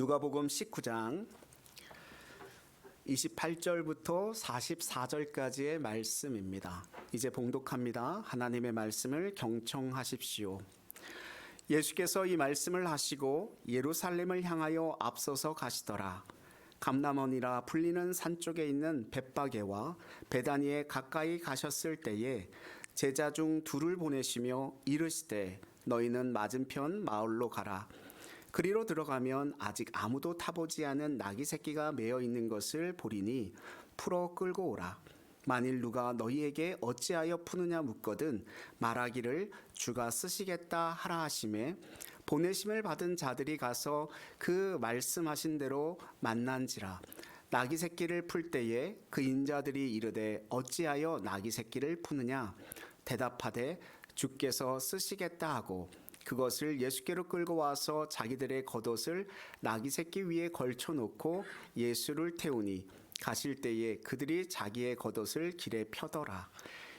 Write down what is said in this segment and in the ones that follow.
누가복음 19장 28절부터 44절까지의 말씀입니다. 이제 봉독합니다. 하나님의 말씀을 경청하십시오. 예수께서 이 말씀을 하시고 예루살렘을 향하여 앞서서 가시더라. 감람원이라 불리는 산 쪽에 있는 벳바게와 베다니에 가까이 가셨을 때에 제자 중 둘을 보내시며 이르시되 너희는 맞은편 마을로 가라. 그리로 들어가면 아직 아무도 타보지 않은 나귀 새끼가 매어 있는 것을 보리니 풀어 끌고 오라. 만일 누가 너희에게 어찌하여 푸느냐 묻거든 말하기를 주가 쓰시겠다 하라 하시매 보내심을 받은 자들이 가서 그 말씀하신 대로 만난지라. 나귀 새끼를 풀 때에 그 인자들이 이르되 어찌하여 나귀 새끼를 푸느냐 대답하되 주께서 쓰시겠다 하고 그것을 예수께로 끌고 와서 자기들의 겉옷을 나귀 새끼 위에 걸쳐 놓고 예수를 태우니 가실 때에 그들이 자기의 겉옷을 길에 펴더라.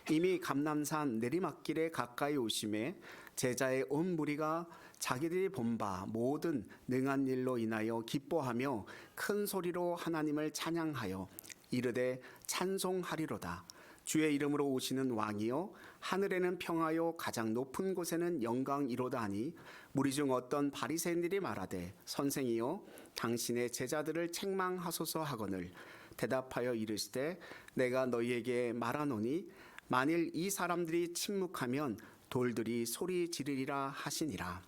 이미 감람산 내리막길에 가까이 오심에 제자의 온 무리가 자기들이 본 바 모든 능한 일로 인하여 기뻐하며 큰 소리로 하나님을 찬양하여 이르되 찬송하리로다. 주의 이름으로 오시는 왕이요 하늘에는 평화요 가장 높은 곳에는 영광이로다 하니 무리 중 어떤 바리새인들이 말하되 선생이요 당신의 제자들을 책망하소서 하거늘 대답하여 이르시되 내가 너희에게 말하노니 만일 이 사람들이 침묵하면 돌들이 소리 지르리라 하시니라.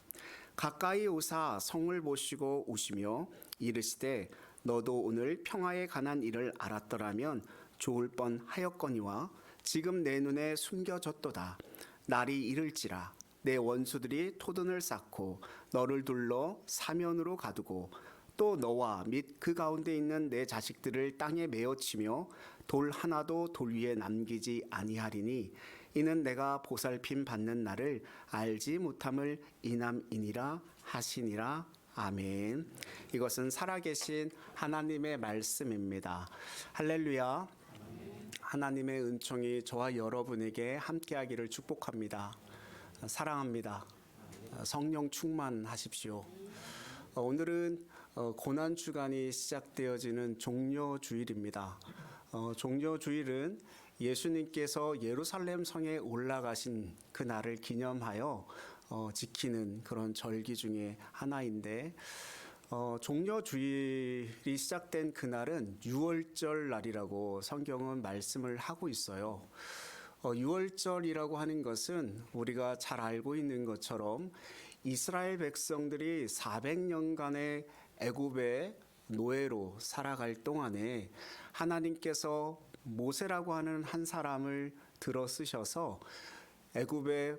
가까이 오사 성을 보시고 우시며 이르시되 너도 오늘 평화에 관한 일을 알았더라면 좋을 뻔하였거니와 지금 내 눈에 숨겨졌도다. 날이 이를지라 내 원수들이 토둔을 쌓고 너를 둘러 사면으로 가두고 또 너와 및 그 가운데 있는 내 자식들을 땅에 메어치며 돌 하나도 돌 위에 남기지 아니하리니 이는 내가 보살핌 받는 날을 알지 못함을 이남이니라 하시니라. 아멘. 이것은 살아계신 하나님의 말씀입니다. 할렐루야. 하나님의 은총이 저와 여러분에게 함께하기를 축복합니다. 사랑합니다. 성령 충만하십시오. 오늘은 고난주간이 시작되어지는 종려주일입니다. 종려주일은 예수님께서 예루살렘 성에 올라가신 그날을 기념하여 지키는 그런 절기 중에 하나인데 종려주일이 시작된 그날은 유월절 날이라고 성경은 말씀을 하고 있어요. 유월절이라고 하는 것은 우리가 잘 알고 있는 것처럼 이스라엘 백성들이 400년간의 애굽의 노예로 살아갈 동안에 하나님께서 모세라고 하는 한 사람을 들어 쓰셔서 애굽의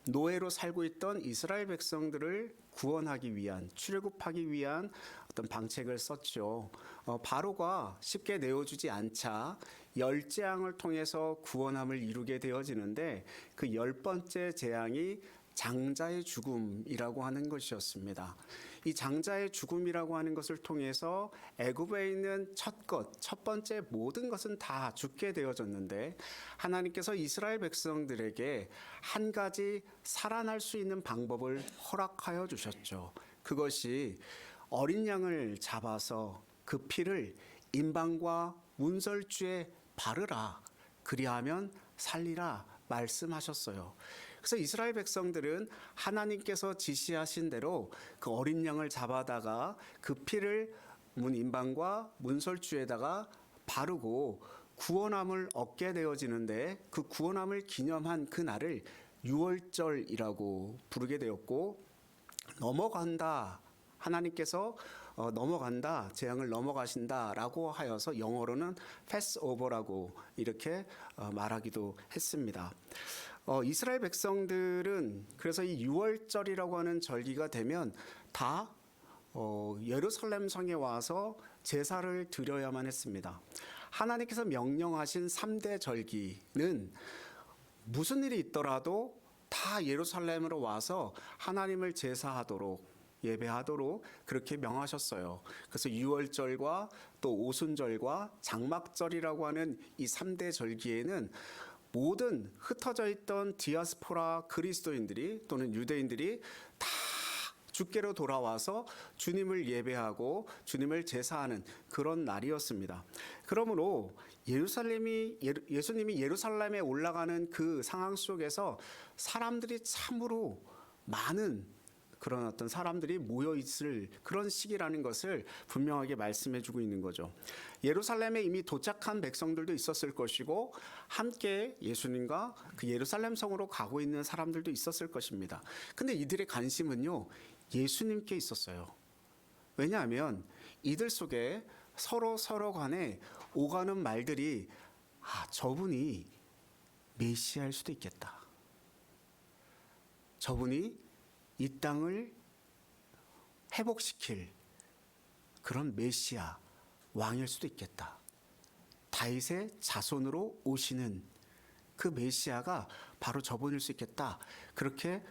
노예로 살고 있던 이스라엘 백성들을 구원하기 위한 출애굽하기 위한 어떤 방책을 썼죠. 바로가 쉽게 내어주지 않자 10재앙을 통해서 구원함을 이루게 되어지는데 그 10번째 재앙이 장자의 죽음이라고 하는 것이었습니다. 이 장자의 죽음이라고 하는 것을 통해서 애굽에 있는 첫 번째 모든 것은 다 죽게 되어졌는데 하나님께서 이스라엘 백성들에게 한 가지 살아날 수 있는 방법을 허락하여 주셨죠. 그것이 어린 양을 잡아서 그 피를 임방과 문설주에 바르라. 그리하면 살리라 말씀하셨어요. 그래서 이스라엘 백성들은 하나님께서 지시하신 대로 그 어린 양을 잡아다가 그 피를 문 임방과 문설주에다가 바르고 구원함을 얻게 되어지는데 그 구원함을 기념한 그날을 유월절이라고 부르게 되었고 넘어간다. 하나님께서 넘어간다, 재앙을 넘어가신다라고 하여서 영어로는 패스오버라고 이렇게 말하기도 했습니다. 이스라엘 백성들은 그래서 이 유월절이라고 하는 절기가 되면 다 예루살렘 성에 와서 제사를 드려야만 했습니다. 하나님께서 명령하신 3대 절기는 무슨 일이 있더라도 다 예루살렘으로 와서 하나님을 제사하도록 예배하도록 그렇게 명하셨어요. 그래서 유월절과 또 오순절과 장막절이라고 하는 이 3대 절기에는 모든 흩어져 있던 디아스포라 그리스도인들이 또는 유대인들이 다 주께로 돌아와서 주님을 예배하고 주님을 제사하는 그런 날이었습니다. 그러므로 예수님이 예루살렘에 올라가는 그 상황 속에서 사람들이 참으로 많은 그런 어떤 사람들이 모여 있을 그런 시기라는 것을 분명하게 말씀해 주고 있는 거죠. 예루살렘에 이미 도착한 백성들도 있었을 것이고 함께 예수님과 그 예루살렘 성으로 가고 있는 사람들도 있었을 것입니다. 근데 이들의 관심은요, 예수님께 있었어요. 왜냐하면 이들 속에 서로 간에 오가는 말들이 저분이 메시아일 수도 있겠다. 저분이 이 땅을 회복시킬 그런 메시아 왕일 수도 있겠다. 다윗의 자손으로 오시는 그 메시아가 바로 저분일 수 있겠다. 그렇게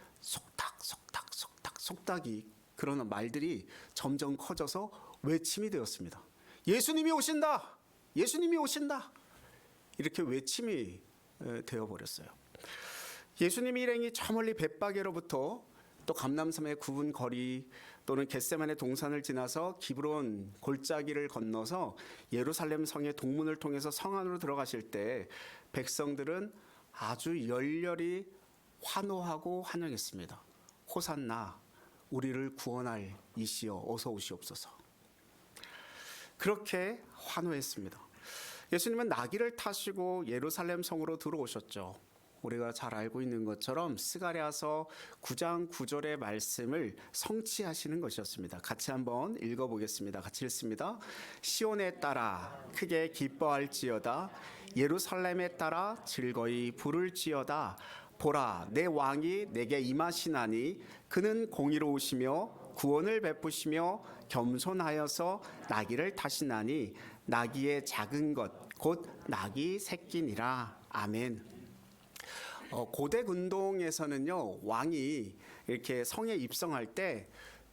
속닥이 그런 말들이 점점 커져서 외침이 되었습니다. 예수님이 오신다! 예수님이 오신다! 이렇게 외침이 되어버렸어요. 예수님의 일행이 저 멀리 벳바게로부터 또 감람섬의 굽은 거리 또는 겟세마네 동산을 지나서 기브론 골짜기를 건너서 예루살렘 성의 동문을 통해서 성 안으로 들어가실 때 백성들은 아주 열렬히 환호하고 환영했습니다. 호산나, 우리를 구원할 이시여 어서 오시옵소서. 그렇게 환호했습니다. 예수님은 나귀를 타시고 예루살렘 성으로 들어오셨죠. 우리가 잘 알고 있는 것처럼 스가랴서 9장 9절의 말씀을 성취하시는 것이었습니다. 같이 한번 읽어보겠습니다. 같이 읽습니다. 시온에 따라 크게 기뻐할지어다. 예루살렘에 따라 즐거이 부를지어다. 보라, 내 왕이 내게 임하시나니 그는 공의로우시며 구원을 베푸시며 겸손하여서 나귀를 타시나니 나귀의 작은 것 곧 나귀 새끼니라. 아멘. 고대 군동에서는요, 왕이 이렇게 성에 입성할 때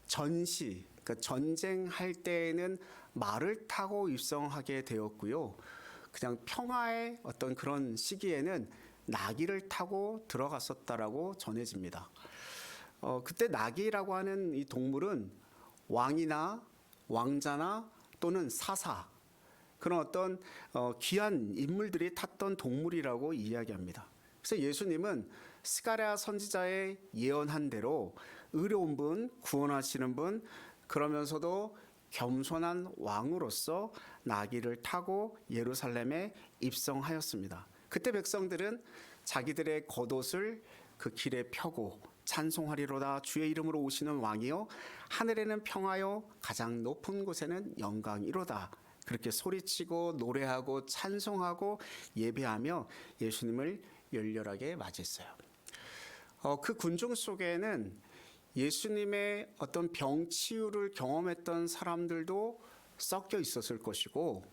전시, 그러니까 전쟁할 때에는 말을 타고 입성하게 되었고요. 그냥 평화의 어떤 그런 시기에는 나귀를 타고 들어갔었다라고 전해집니다. 그때 나귀라고 하는 이 동물은 왕이나 왕자나 또는 사사, 그런 어떤 귀한 인물들이 탔던 동물이라고 이야기합니다. 그래서 예수님은 스가랴 선지자의 예언한 대로 의로운 분, 구원하시는 분, 그러면서도 겸손한 왕으로서 나귀를 타고 예루살렘에 입성하였습니다. 그때 백성들은 자기들의 겉옷을 그 길에 펴고 찬송하리로다. 주의 이름으로 오시는 왕이요 하늘에는 평화요 가장 높은 곳에는 영광이로다. 그렇게 소리치고 노래하고 찬송하고 예배하며 예수님을 열렬하게 맞이했어요. 그 군중 속에는 예수님의 어떤 병치유를 경험했던 사람들도 섞여 있었을 것이고,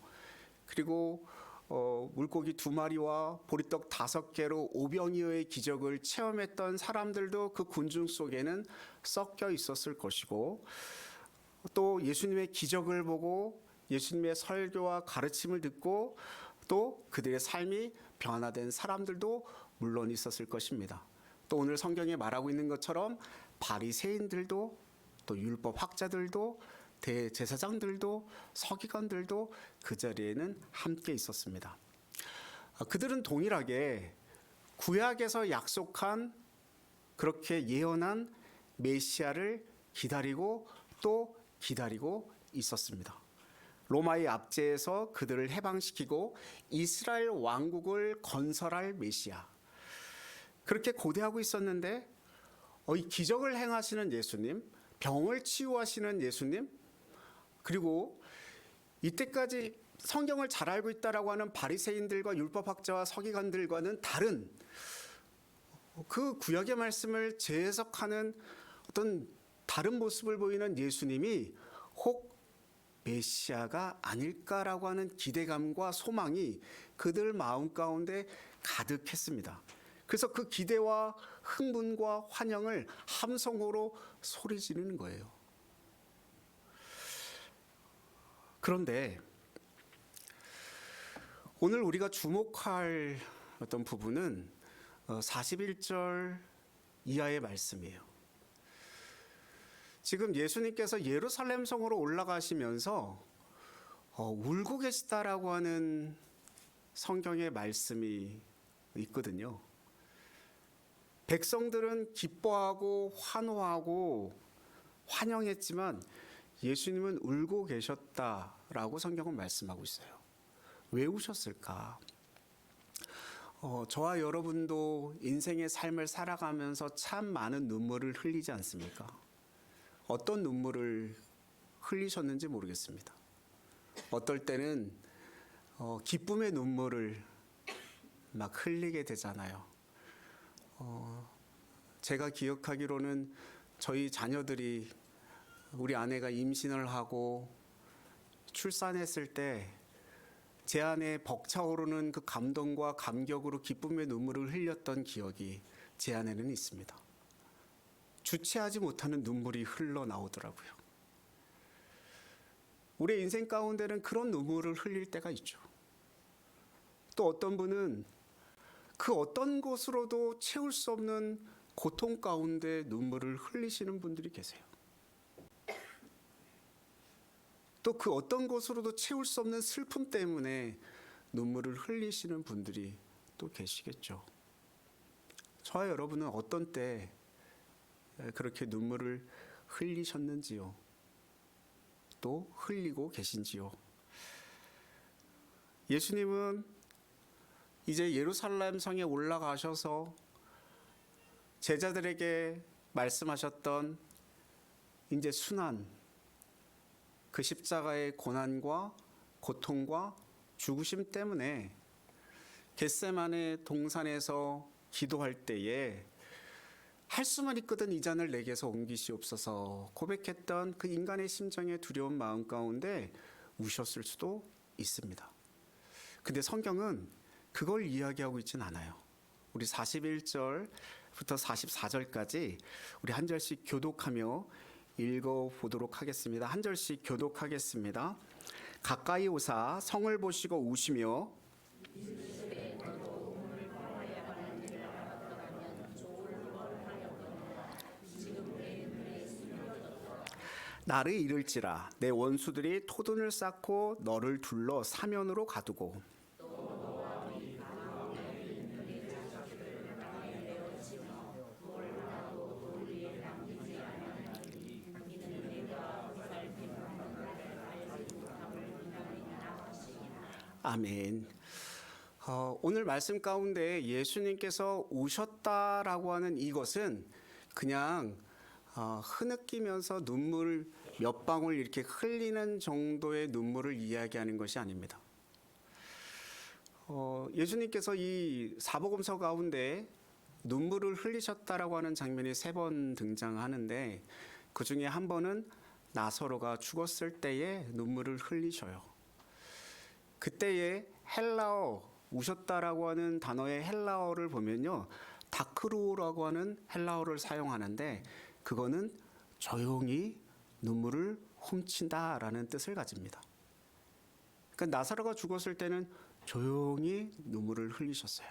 그리고 물고기 2마리와 보리떡 5개로 오병이어의 기적을 체험했던 사람들도 그 군중 속에는 섞여 있었을 것이고, 또 예수님의 기적을 보고 예수님의 설교와 가르침을 듣고 또 그들의 삶이 변화된 사람들도 물론 있었을 것입니다. 또 오늘 성경에 말하고 있는 것처럼 바리새인들도 또 율법 학자들도 대제사장들도 서기관들도 그 자리에는 함께 있었습니다. 그들은 동일하게 구약에서 약속한 그렇게 예언한 메시아를 기다리고 또 기다리고 있었습니다. 로마의 압제에서 그들을 해방시키고 이스라엘 왕국을 건설할 메시아, 그렇게 고대하고 있었는데 이 기적을 행하시는 예수님, 병을 치유하시는 예수님, 그리고 이때까지 성경을 잘 알고 있다라고 하는 바리새인들과 율법학자와 서기관들과는 다른 그 구약의 말씀을 재해석하는 어떤 다른 모습을 보이는 예수님이 혹 메시아가 아닐까라고 하는 기대감과 소망이 그들 마음 가운데 가득했습니다. 그래서 그 기대와 흥분과 환영을 함성으로 소리 지르는 거예요. 그런데 오늘 우리가 주목할 어떤 부분은 41절 이하의 말씀이에요. 지금 예수님께서 예루살렘 성으로 올라가시면서 울고 계시다라고 하는 성경의 말씀이 있거든요. 백성들은 기뻐하고 환호하고 환영했지만 예수님은 울고 계셨다라고 성경은 말씀하고 있어요. 왜 우셨을까? 저와 여러분도 인생의 삶을 살아가면서 참 많은 눈물을 흘리지 않습니까? 어떤 눈물을 흘리셨는지 모르겠습니다. 어떨 때는 기쁨의 눈물을 막 흘리게 되잖아요. 제가 기억하기로는 저희 자녀들이 우리 아내가 임신을 하고 출산했을 때 제 안에 벅차오르는 그 감동과 감격으로 기쁨의 눈물을 흘렸던 기억이 제 안에는 있습니다. 주체하지 못하는 눈물이 흘러나오더라고요. 우리의 인생 가운데는 그런 눈물을 흘릴 때가 있죠. 또 어떤 분은 그 어떤 것으로도 채울 수 없는 고통 가운데 눈물을 흘리시는 분들이 계세요. 또 그 어떤 것으로도 채울 수 없는 슬픔 때문에 눈물을 흘리시는 분들이 또 계시겠죠. 저와 여러분은 어떤 때 그렇게 눈물을 흘리셨는지요? 또 흘리고 계신지요? 예수님은 이제 예루살렘 성에 올라가셔서 제자들에게 말씀하셨던 이제 순환, 그 십자가의 고난과 고통과 죽으심 때문에 겟세마네 동산에서 기도할 때에 할 수만 있거든 이 잔을 내게서 옮기시옵소서 고백했던 그 인간의 심정의 두려운 마음 가운데 우셨을 수도 있습니다. 근데 성경은 그걸 이야기하고 있진 않아요. 우리 41절부터 44절까지 우리 한 절씩 교독하며 읽어보도록 하겠습니다. 한 절씩 교독하겠습니다. 가까이 오사 성을 보시고 우시며 나를 잃을지라 내 원수들이 토둔을 쌓고 너를 둘러 사면으로 가두고 아멘. 오늘 말씀 가운데 예수님께서 우셨다라고 하는 이것은 그냥 흐느끼면서 눈물 몇 방울 이렇게 흘리는 정도의 눈물을 이야기하는 것이 아닙니다. 예수님께서 이 사복음서 가운데 눈물을 흘리셨다라고 하는 장면이 3번 등장하는데 그 중에 한 번은 나사로가 죽었을 때에 눈물을 흘리셔요. 그때의 헬라어, 우셨다라고 하는 단어의 헬라어를 보면요, 다크루라고 하는 헬라어를 사용하는데 그거는 조용히 눈물을 훔친다라는 뜻을 가집니다. 그러니까 나사로가 죽었을 때는 조용히 눈물을 흘리셨어요.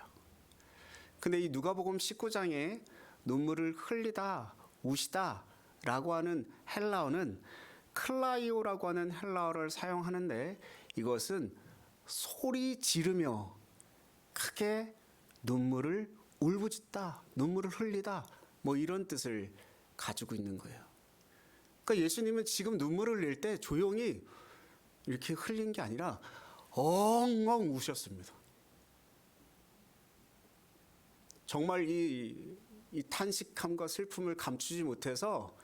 근데 이 누가복음 19장에 눈물을 흘리다, 우시다라고 하는 헬라어는 클라이오라고 하는 헬라어를 사용하는데 이것은 소리 지르며 크게 눈물을 울부짖다, 눈물을 흘리다 뭐 이런 뜻을 가지고 있는 거예요. 그러니까 예수님은 지금 눈물을 흘릴 때 조용히 이렇게 흘린 게 아니라 엉엉 우셨습니다. 정말 이 탄식함과 슬픔을 감추지 못해서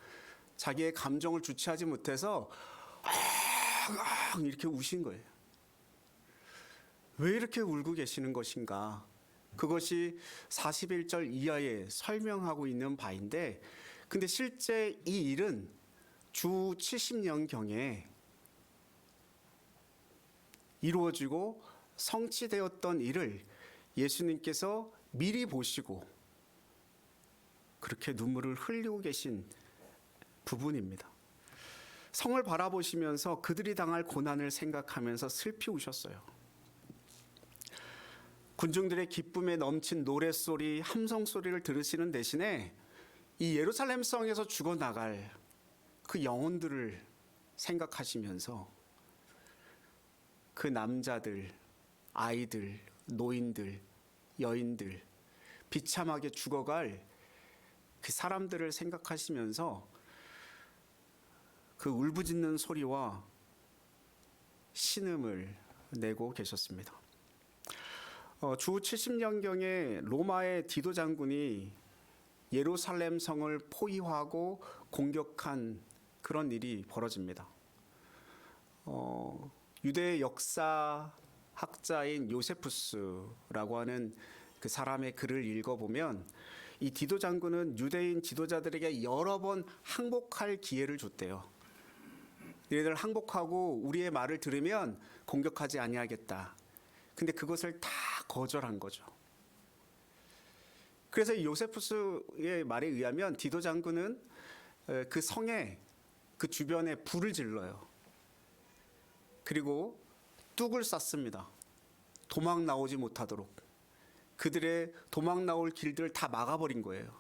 자기의 감정을 주체하지 못해서 이렇게 우신 거예요. 왜 이렇게 울고 계시는 것인가? 그것이 41절 이하에 설명하고 있는 바인데 근데 실제 이 일은 주 70년경에 이루어지고 성취되었던 일을 예수님께서 미리 보시고 그렇게 눈물을 흘리고 계신 부분입니다. 성을 바라보시면서 그들이 당할 고난을 생각하면서 슬피 우셨어요. 군중들의 기쁨에 넘친 노랫소리, 함성소리를 들으시는 대신에 이 예루살렘 성에서 죽어나갈 그 영혼들을 생각하시면서 그 남자들, 아이들, 노인들, 여인들, 비참하게 죽어갈 그 사람들을 생각하시면서 그 울부짖는 소리와 신음을 내고 계셨습니다. 주 70년경에 로마의 디도 장군이 예루살렘 성을 포위하고 공격한 그런 일이 벌어집니다. 유대 역사 학자인 요세푸스라고 하는 그 사람의 글을 읽어보면 이 디도 장군은 유대인 지도자들에게 여러 번 항복할 기회를 줬대요. 너희들 항복하고 우리의 말을 들으면 공격하지 아니하겠다. 근데 그것을 다 거절한 거죠. 그래서 요세푸스의 말에 의하면 디도 장군은 그 성에 그 주변에 불을 질러요. 그리고 뚝을 쌌습니다. 도망 나오지 못하도록. 그들의 도망 나올 길들을 다 막아버린 거예요.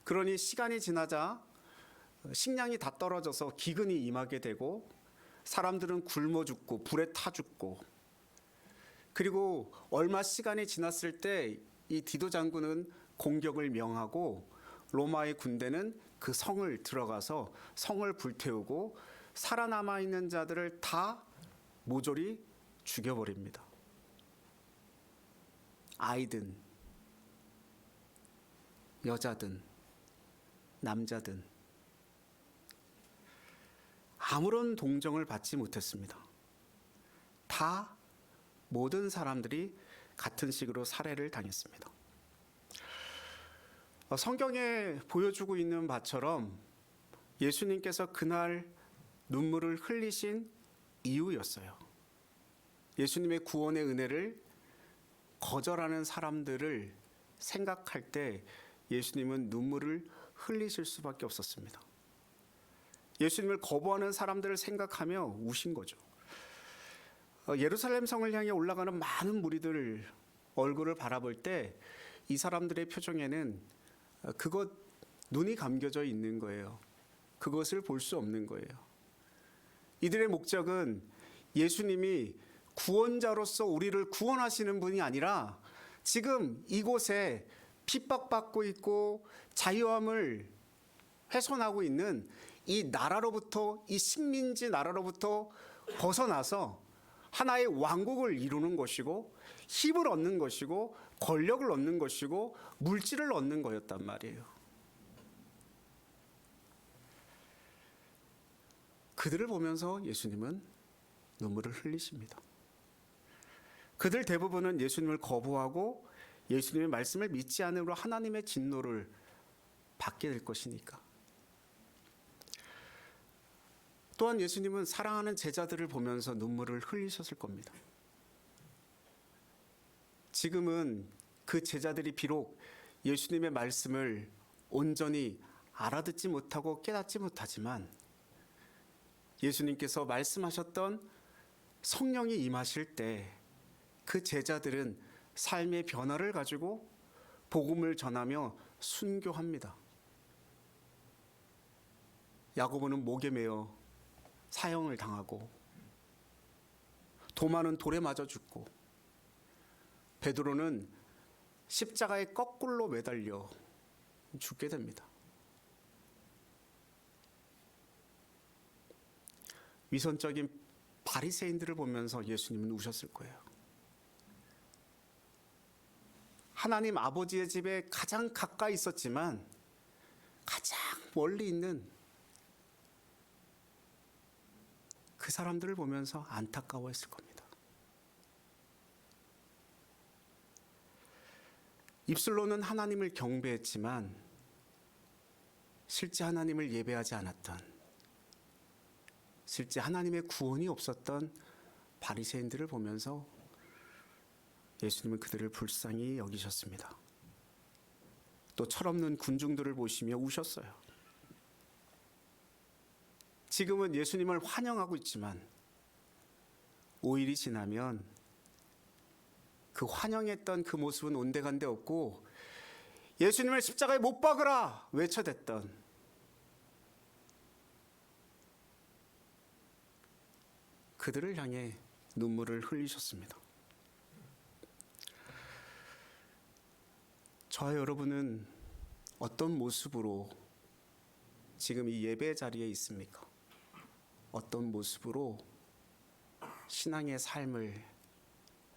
그러니 시간이 지나자 식량이 다 떨어져서 기근이 임하게 되고 사람들은 굶어 죽고 불에 타 죽고, 그리고 얼마 시간이 지났을 때 이 디도 장군은 공격을 명하고 로마의 군대는 그 성을 들어가서 성을 불태우고 살아남아 있는 자들을 다 모조리 죽여버립니다. 아이든 여자든 남자든 아무런 동정을 받지 못했습니다. 다 모든 사람들이 같은 식으로 살해를 당했습니다. 성경에 보여주고 있는 바처럼 예수님께서 그날 눈물을 흘리신 이유였어요. 예수님의 구원의 은혜를 거절하는 사람들을 생각할 때 예수님은 눈물을 흘리실 수밖에 없었습니다. 예수님을 거부하는 사람들을 생각하며 우신 거죠. 예루살렘 성을 향해 올라가는 많은 무리들 얼굴을 바라볼 때 이 사람들의 표정에는 그것 눈이 감겨져 있는 거예요. 그것을 볼 수 없는 거예요. 이들의 목적은 예수님이 구원자로서 우리를 구원하시는 분이 아니라 지금 이곳에 핍박받고 있고 자유함을 훼손하고 있는 이 나라로부터, 이 식민지 나라로부터 벗어나서 하나의 왕국을 이루는 것이고 힘을 얻는 것이고 권력을 얻는 것이고 물질을 얻는 거였단 말이에요. 그들을 보면서 예수님은 눈물을 흘리십니다. 그들 대부분은 예수님을 거부하고 예수님의 말씀을 믿지 않으므로 하나님의 진노를 받게 될 것이니까. 또한 예수님은 사랑하는 제자들을 보면서 눈물을 흘리셨을 겁니다. 지금은 그 제자들이 비록 예수님의 말씀을 온전히 알아듣지 못하고 깨닫지 못하지만 예수님께서 말씀하셨던 성령이 임하실 때 그 제자들은 삶의 변화를 가지고 복음을 전하며 순교합니다. 야고보는 목에 매어 사형을 당하고 도마는 돌에 맞아 죽고 베드로는 십자가에 거꾸로 매달려 죽게 됩니다. 위선적인 바리새인들을 보면서 예수님은 우셨을 거예요. 하나님 아버지의 집에 가장 가까이 있었지만 가장 멀리 있는 그 사람들을 보면서 안타까워했을 겁니다. 입술로는 하나님을 경배했지만 실제 하나님을 예배하지 않았던, 실제 하나님의 구원이 없었던 바리새인들을 보면서 예수님은 그들을 불쌍히 여기셨습니다. 또 철없는 군중들을 보시며 우셨어요. 지금은 예수님을 환영하고 있지만 5일이 지나면 그 환영했던 그 모습은 온데간데 없고 예수님을 십자가에 못 박으라 외쳐댔던 그들을 향해 눈물을 흘리셨습니다. 저와 여러분은 어떤 모습으로 지금 이 예배 자리에 있습니까? 어떤 모습으로 신앙의 삶을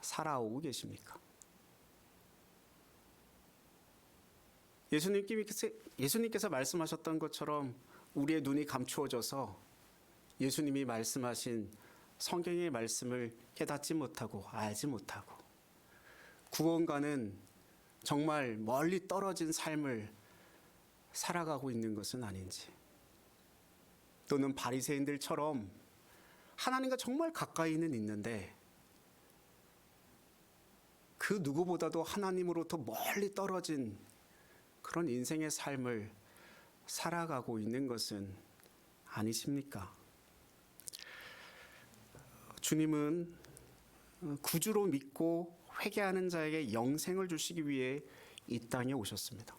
살아오고 계십니까? 예수님께서 말씀하셨던 것처럼 우리의 눈이 감추어져서 예수님이 말씀하신 성경의 말씀을 깨닫지 못하고 알지 못하고 구원과는 정말 멀리 떨어진 삶을 살아가고 있는 것은 아닌지, 또는 바리새인들처럼 하나님과 정말 가까이는 있는데 그 누구보다도 하나님으로부터 멀리 떨어진 그런 인생의 삶을 살아가고 있는 것은 아니십니까? 주님은 구주로 믿고 회개하는 자에게 영생을 주시기 위해 이 땅에 오셨습니다.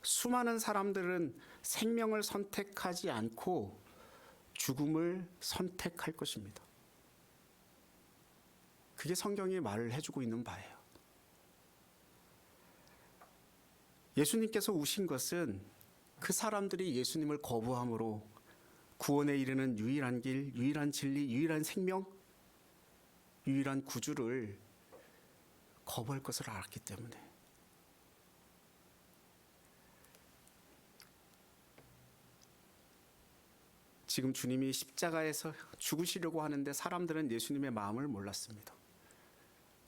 수많은 사람들은 생명을 선택하지 않고 죽음을 선택할 것입니다. 그게 성경이 말을 해주고 있는 바예요. 예수님께서 오신 것은 그 사람들이 예수님을 거부함으로 구원에 이르는 유일한 길, 유일한 진리, 유일한 생명, 유일한 구주를 거부할 것을 알았기 때문에, 지금 주님이 십자가에서 죽으시려고 하는데 사람들은 예수님의 마음을 몰랐습니다.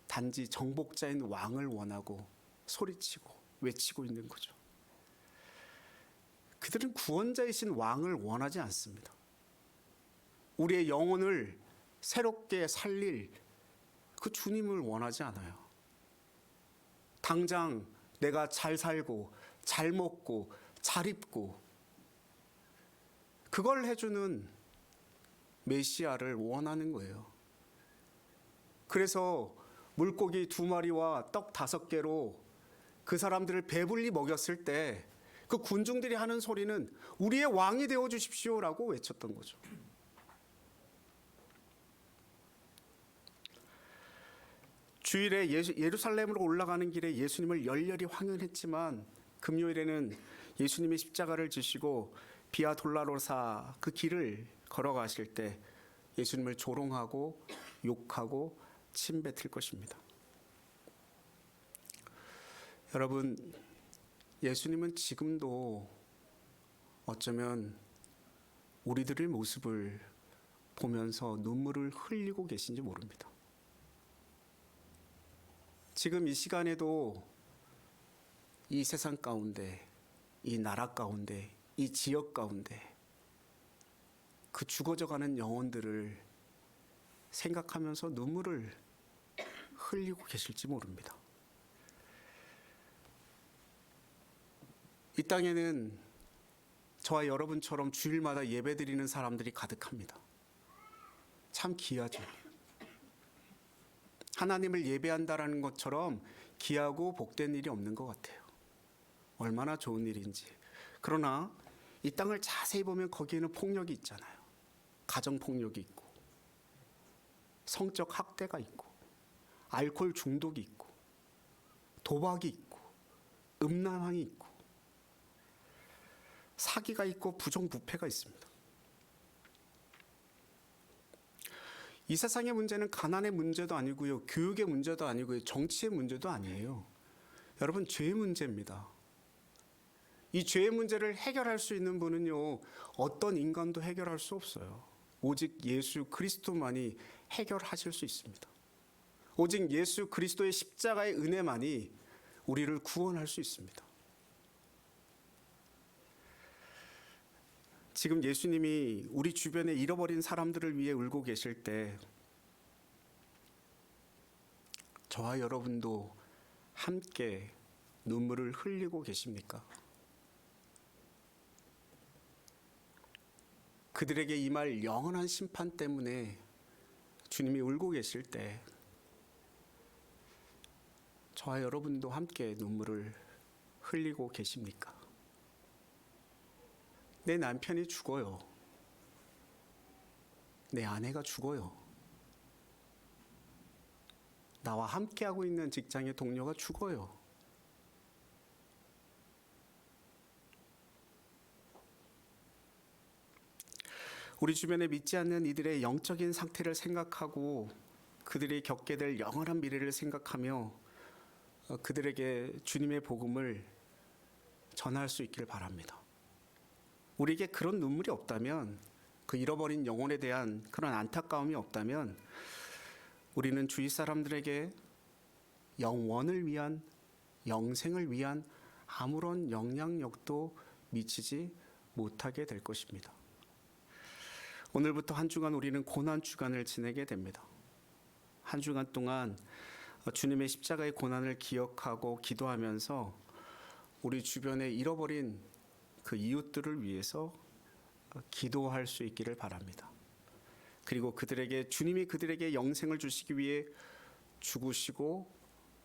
단지 정복자인 왕을 원하고 소리치고 외치고 있는 거죠. 그들은 구원자이신 왕을 원하지 않습니다. 우리의 영혼을 새롭게 살릴 그 주님을 원하지 않아요. 당장 내가 잘 살고 잘 먹고 잘 입고 그걸 해주는 메시아를 원하는 거예요. 그래서 물고기 2마리와 떡 5개로 그 사람들을 배불리 먹였을 때 그 군중들이 하는 소리는 우리의 왕이 되어 주십시오라고 외쳤던 거죠. 주일에 예루살렘으로 올라가는 길에 예수님을 열렬히 환영했지만 금요일에는 예수님이 십자가를 지시고 비아 돌라로사 그 길을 걸어가실 때 예수님을 조롱하고 욕하고 침뱉을 것입니다. 여러분, 예수님은 지금도 어쩌면 우리들의 모습을 보면서 눈물을 흘리고 계신지 모릅니다. 지금 이 시간에도 이 세상 가운데, 이 나라 가운데, 이 지역 가운데 그 죽어져가는 영혼들을 생각하면서 눈물을 흘리고 계실지 모릅니다. 이 땅에는 저와 여러분처럼 주일마다 예배드리는 사람들이 가득합니다. 참 귀하죠. 하나님을 예배한다라는 것처럼 귀하고 복된 일이 없는 것 같아요. 얼마나 좋은 일인지. 그러나 이 땅을 자세히 보면 거기에는 폭력이 있잖아요. 가정폭력이 있고 성적 학대가 있고 알코올 중독이 있고 도박이 있고 음란함이 있고 사기가 있고 부정부패가 있습니다. 이 세상의 문제는 가난의 문제도 아니고요, 교육의 문제도 아니고요, 정치의 문제도 아니에요. 여러분, 죄의 문제입니다. 이 죄의 문제를 해결할 수 있는 분은요, 어떤 인간도 해결할 수 없어요. 오직 예수 그리스도만이 해결하실 수 있습니다. 오직 예수 그리스도의 십자가의 은혜만이 우리를 구원할 수 있습니다. 지금 예수님이 우리 주변에 잃어버린 사람들을 위해 울고 계실 때 저와 여러분도 함께 눈물을 흘리고 계십니까? 그들에게 임할 영원한 심판 때문에 주님이 울고 계실 때 저와 여러분도 함께 눈물을 흘리고 계십니까? 내 남편이 죽어요. 내 아내가 죽어요. 나와 함께하고 있는 직장의 동료가 죽어요. 우리 주변에 믿지 않는 이들의 영적인 상태를 생각하고 그들이 겪게 될 영원한 미래를 생각하며 그들에게 주님의 복음을 전할 수 있기를 바랍니다. 우리에게 그런 눈물이 없다면, 그 잃어버린 영혼에 대한 그런 안타까움이 없다면 우리는 주위 사람들에게 영원을 위한, 영생을 위한 아무런 영향력도 미치지 못하게 될 것입니다. 오늘부터 한 주간 우리는 고난 주간을 지내게 됩니다. 한 주간 동안 주님의 십자가의 고난을 기억하고 기도하면서 우리 주변에 잃어버린 그 이웃들을 위해서 기도할 수 있기를 바랍니다. 그리고 주님이 그들에게 영생을 주시기 위해 죽으시고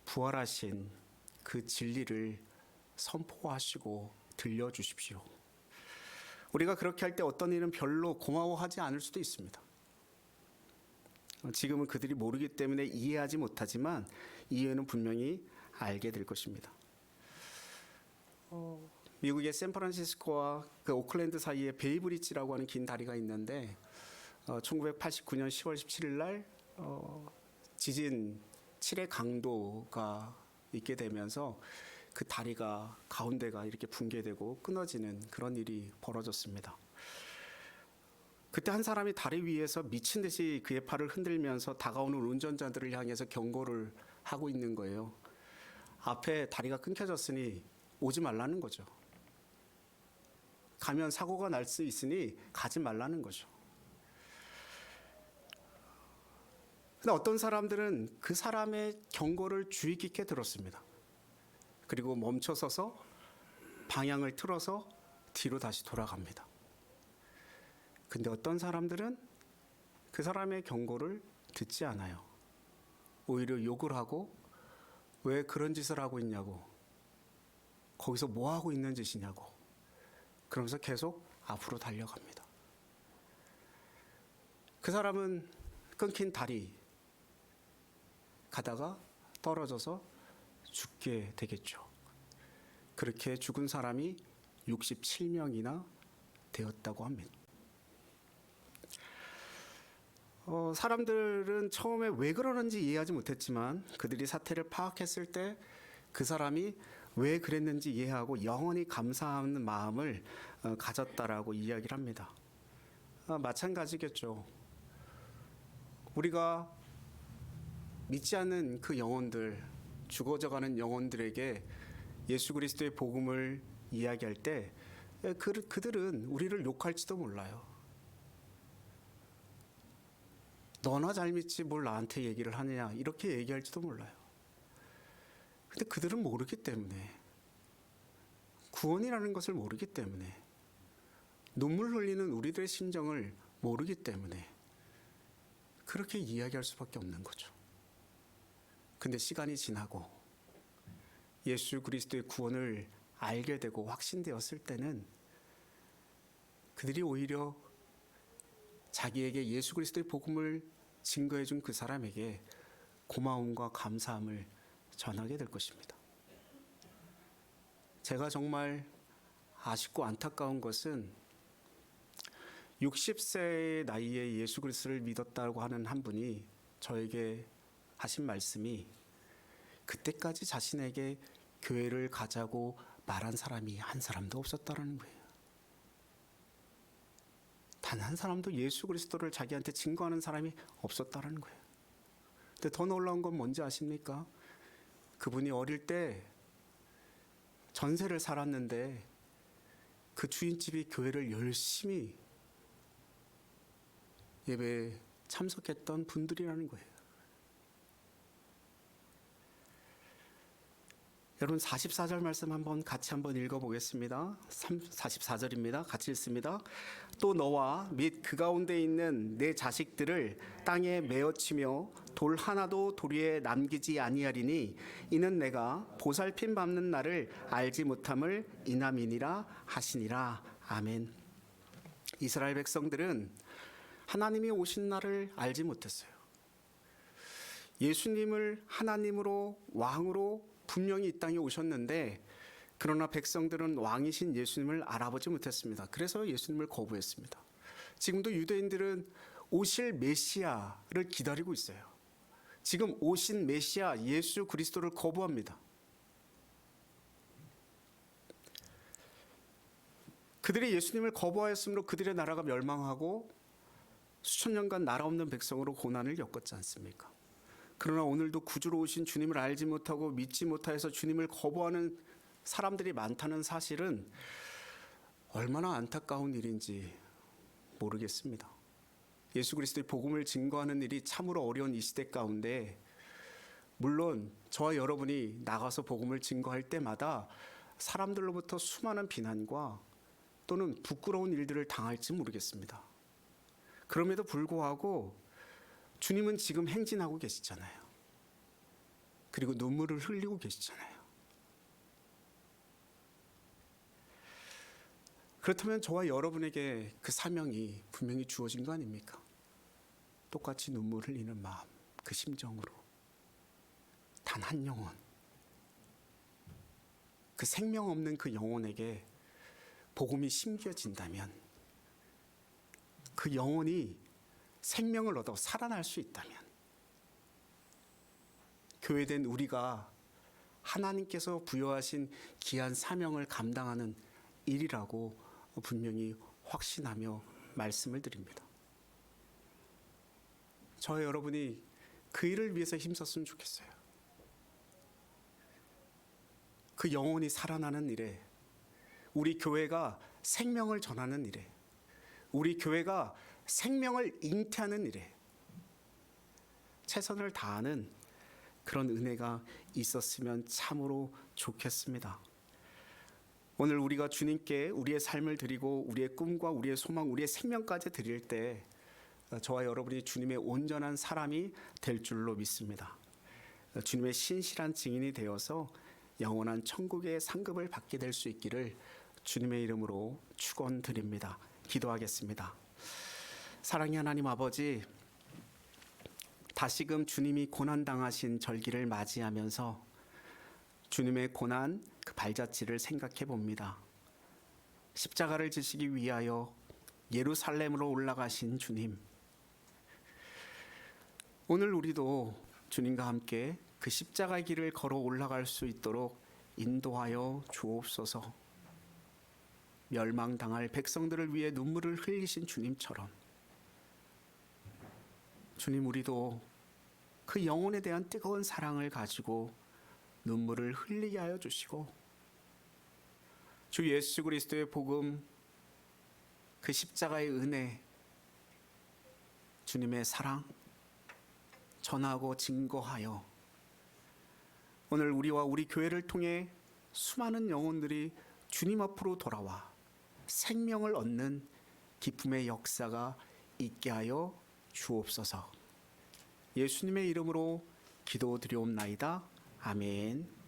부활하신 그 진리를 선포하시고 들려주십시오. 우리가 그렇게 할 때 어떤 일은 별로 고마워하지 않을 수도 있습니다. 지금은 그들이 모르기 때문에 이해하지 못하지만 이해는 분명히 알게 될 것입니다. 미국의 샌프란시스코와 그 오클랜드 사이에 베이브리지라고 하는 긴 다리가 있는데 1989년 10월 17일 날 지진 7의 강도가 있게 되면서 그 다리가 가운데가 이렇게 붕괴되고 끊어지는 그런 일이 벌어졌습니다. 그때 한 사람이 다리 위에서 미친 듯이 그의 팔을 흔들면서 다가오는 운전자들을 향해서 경고를 하고 있는 거예요. 앞에 다리가 끊겨졌으니 오지 말라는 거죠. 가면 사고가 날 수 있으니 가지 말라는 거죠. 근데 어떤 사람들은 그 사람의 경고를 주의 깊게 들었습니다. 그리고 멈춰서서 방향을 틀어서 뒤로 다시 돌아갑니다. 근데 어떤 사람들은 그 사람의 경고를 듣지 않아요. 오히려 욕을 하고 왜 그런 짓을 하고 있냐고, 거기서 뭐 하고 있는 짓이냐고, 그러면서 계속 앞으로 달려갑니다. 그 사람은 끊긴 다리 가다가 떨어져서 죽게 되겠죠. 그렇게 죽은 사람이 67명이나 되었다고 합니다. 사람들은 처음에 왜 그러는지 이해하지 못했지만 그들이 사태를 파악했을 때 그 사람이 왜 그랬는지 이해하고 영원히 감사하는 마음을 가졌다라고 이야기를 합니다. 마찬가지겠죠. 우리가 믿지 않는 그 영혼들, 죽어져가는 영혼들에게 예수 그리스도의 복음을 이야기할 때 그들은 우리를 욕할지도 몰라요. 너나 잘 믿지 뭘 나한테 얘기를 하느냐, 이렇게 얘기할지도 몰라요. 근데 그들은 모르기 때문에, 구원이라는 것을 모르기 때문에, 눈물 흘리는 우리들의 심정을 모르기 때문에 그렇게 이야기할 수밖에 없는 거죠. 근데 시간이 지나고 예수 그리스도의 구원을 알게 되고 확신되었을 때는 그들이 오히려 자기에게 예수 그리스도의 복음을 증거해 준 그 사람에게 고마움과 감사함을 전하게 될 것입니다. 제가 정말 아쉽고 안타까운 것은 60세의 나이에 예수 그리스도를 믿었다고 하는 한 분이 저에게 하신 말씀이, 그때까지 자신에게 교회를 가자고 말한 사람이 한 사람도 없었다라는 거예요. 단 한 사람도 예수 그리스도를 자기한테 증거하는 사람이 없었다라는 거예요. 근데 더 놀라운 건 뭔지 아십니까? 그분이 어릴 때 전세를 살았는데 그 주인집이 교회를 열심히 예배에 참석했던 분들이라는 거예요. 여러분 44절 말씀 같이 한번 읽어보겠습니다. 44절입니다. 같이 읽습니다. 또 너와 및 그 가운데 있는 내 자식들을 땅에 메어치며 돌 하나도 도리에 남기지 아니하리니 이는 내가 보살핌 받는 날을 알지 못함을 인함이니라 하시니라. 아멘. 이스라엘 백성들은 하나님이 오신 날을 알지 못했어요. 예수님을 하나님으로 왕으로 분명히 이 땅에 오셨는데 그러나 백성들은 왕이신 예수님을 알아보지 못했습니다. 그래서 예수님을 거부했습니다. 지금도 유대인들은 오실 메시아를 기다리고 있어요. 지금 오신 메시아 예수 그리스도를 거부합니다. 그들이 예수님을 거부하였으므로 그들의 나라가 멸망하고 수천 년간 나라 없는 백성으로 고난을 겪었지 않습니까? 그러나 오늘도 구주로 오신 주님을 알지 못하고 믿지 못하여서 주님을 거부하는 사람들이 많다는 사실은 얼마나 안타까운 일인지 모르겠습니다. 예수 그리스도의 복음을 증거하는 일이 참으로 어려운 이 시대 가운데 물론 저와 여러분이 나가서 복음을 증거할 때마다 사람들로부터 수많은 비난과 또는 부끄러운 일들을 당할지 모르겠습니다. 그럼에도 불구하고 주님은 지금 행진하고 계시잖아요. 그리고 눈물을 흘리고 계시잖아요. 그렇다면 저와 여러분에게 그 사명이 분명히 주어진 거 아닙니까? 똑같이 눈물 흘리는 마음, 그 심정으로 단 한 영혼, 그 생명 없는 그 영혼에게 복음이 심겨진다면 그 영혼이 생명을 얻어 살아날 수 있다면 교회된 우리가 하나님께서 부여하신 귀한 사명을 감당하는 일이라고 분명히 확신하며 말씀을 드립니다. 저와 여러분이 그 일을 위해서 힘썼으면 좋겠어요. 그 영혼이 살아나는 일에, 우리 교회가 생명을 전하는 일에, 우리 교회가 생명을 잉태하는 일에 최선을 다하는 그런 은혜가 있었으면 참으로 좋겠습니다. 오늘 우리가 주님께 우리의 삶을 드리고 우리의 꿈과 우리의 소망, 우리의 생명까지 드릴 때 저와 여러분이 주님의 온전한 사람이 될 줄로 믿습니다. 주님의 신실한 증인이 되어서 영원한 천국의 상급을 받게 될 수 있기를 주님의 이름으로 축원드립니다. 기도하겠습니다. 사랑의 하나님 아버지, 다시금 주님이 고난당하신 절기를 맞이하면서 주님의 고난, 그 발자취를 생각해 봅니다. 십자가를 지시기 위하여 예루살렘으로 올라가신 주님, 오늘 우리도 주님과 함께 그 십자가의 길을 걸어 올라갈 수 있도록 인도하여 주옵소서. 멸망당할 백성들을 위해 눈물을 흘리신 주님처럼 주님, 우리도 그 영혼에 대한 뜨거운 사랑을 가지고 눈물을 흘리게 하여 주시고 주 예수 그리스도의 복음, 그 십자가의 은혜, 주님의 사랑 전하고 증거하여 오늘 우리와 우리 교회를 통해 수많은 영혼들이 주님 앞으로 돌아와 생명을 얻는 기쁨의 역사가 있게 하여 주옵소서. 예수님의 이름으로 기도드리옵나이다. 아멘.